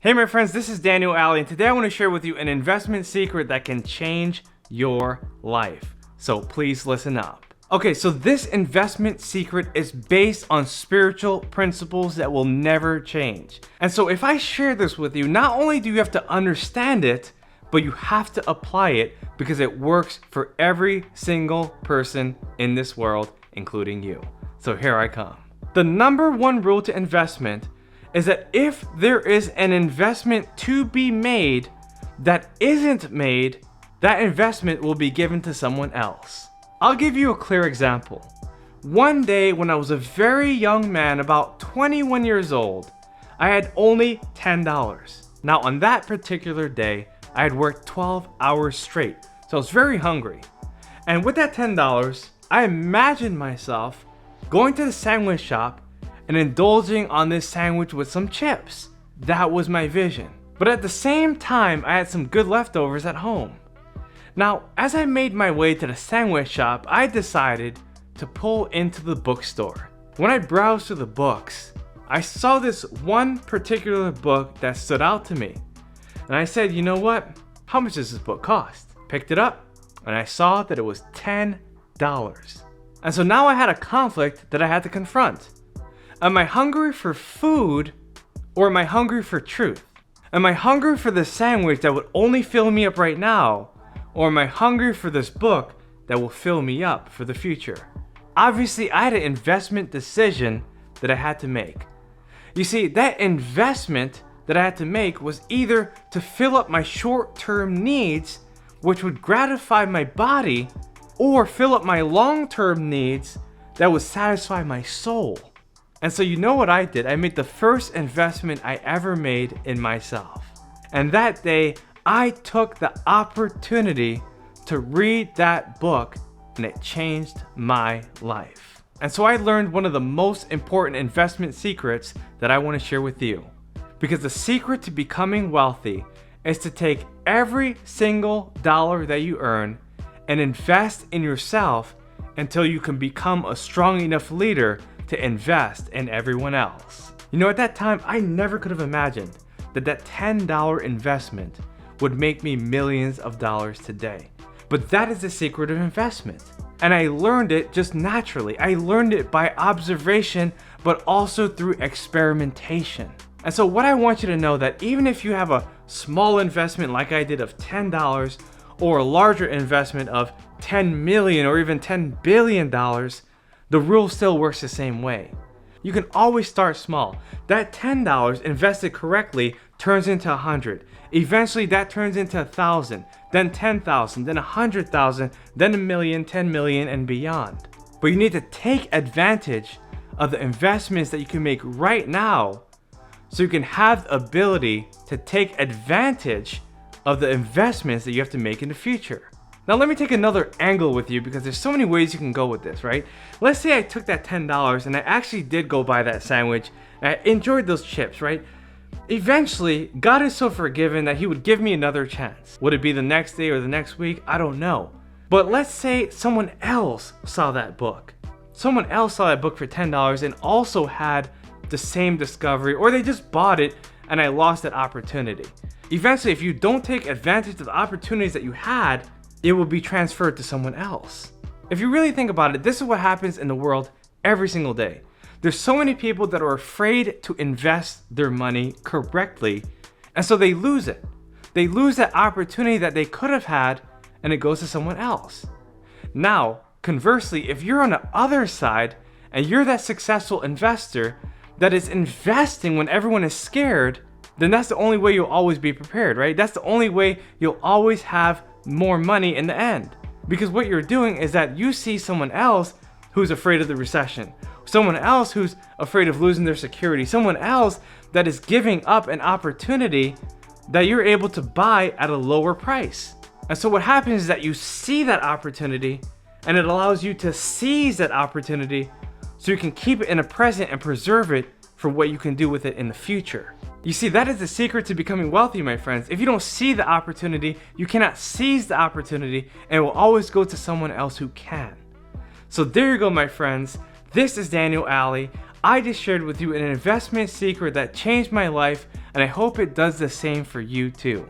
Hey my friends, this is Daniel Alley, and today I want to share with you an investment secret that can change your life. So please listen up. Okay, so this investment secret is based on spiritual principles that will never change. And so if I share this with you, not only do you have to understand it, but you have to apply it because it works for every single person in this world, including you. So here I come. The number one rule to investment is that if there is an investment to be made that isn't made, that investment will be given to someone else. I'll give you a clear example. One day when I was a very young man, about 21 years old, I had only $10. Now on that particular day, I had worked 12 hours straight, so I was very hungry. And with that $10, I imagined myself going to the sandwich shop and indulging on this sandwich with some chips. That was my vision. But at the same time, I had some good leftovers at home. Now, as I made my way to the sandwich shop, I decided to pull into the bookstore. When I browsed through the books, I saw this one particular book that stood out to me. And I said, you know what? How much does this book cost? Picked it up, and I saw that it was $10. And so now I had a conflict that I had to confront. Am I hungry for food, or am I hungry for truth? Am I hungry for the sandwich that would only fill me up right now, or am I hungry for this book that will fill me up for the future? Obviously, I had an investment decision that I had to make. You see, that investment that I had to make was either to fill up my short-term needs, which would gratify my body, or fill up my long-term needs that would satisfy my soul. And so you know what I did? I made the first investment I ever made in myself. And that day, I took the opportunity to read that book, and it changed my life. And so I learned one of the most important investment secrets that I want to share with you. Because the secret to becoming wealthy is to take every single dollar that you earn and invest in yourself until you can become a strong enough leader to invest in everyone else. You know, at that time, I never could have imagined that that $10 investment would make me millions of dollars today. But that is the secret of investment. And I learned it just naturally. I learned it by observation, but also through experimentation. And so what I want you to know, that even if you have a small investment like I did of $10, or a larger investment of 10 million or even $10 billion, the rule still works the same way. You can always start small. That $10 invested correctly turns into 100. Eventually that turns into 1,000, then 10,000, then 100,000, then a million, 10 million, and beyond. But you need to take advantage of the investments that you can make right now, so you can have the ability to take advantage of the investments that you have to make in the future. Now let me take another angle with you, because there's so many ways you can go with this, right? Let's say I took that $10 and I actually did go buy that sandwich and I enjoyed those chips, right? Eventually, God is so forgiving that He would give me another chance. Would it be the next day or the next week? I don't know. But let's say someone else saw that book. Someone else saw that book for $10 and also had the same discovery, or they just bought it and I lost that opportunity. Eventually, if you don't take advantage of the opportunities that you had, it will be transferred to someone else. If you really think about it, this is what happens in the world every single day. There's so many people that are afraid to invest their money correctly, and so they lose it. They lose that opportunity that they could have had, and it goes to someone else. Now, conversely, if you're on the other side and you're that successful investor that is investing when everyone is scared, then that's the only way you'll always be prepared, right? That's the only way you'll always have more money in the end. Because what you're doing is that you see someone else who's afraid of the recession, someone else who's afraid of losing their security, someone else that is giving up an opportunity that you're able to buy at a lower price. And so what happens is that you see that opportunity, and it allows you to seize that opportunity so you can keep it in the present and preserve it for what you can do with it in the future. You see, that is the secret to becoming wealthy, my friends. If you don't see the opportunity, you cannot seize the opportunity, and it will always go to someone else who can. So there you go, my friends. This is Daniel Alley. I just shared with you an investment secret that changed my life, and I hope it does the same for you too.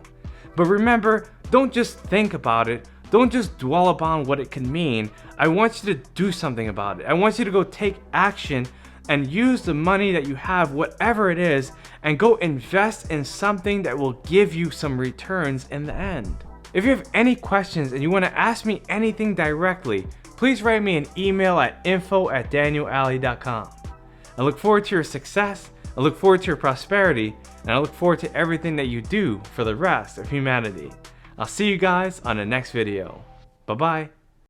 But remember, don't just think about it. Don't just dwell upon what it can mean. I want you to do something about it. I want you to go take action and use the money that you have, whatever it is, and go invest in something that will give you some returns in the end. If you have any questions and you want to ask me anything directly, please write me an email at info@danielalley.com. I look forward to your success, I look forward to your prosperity, and I look forward to everything that you do for the rest of humanity. I'll see you guys on the next video. Bye-bye.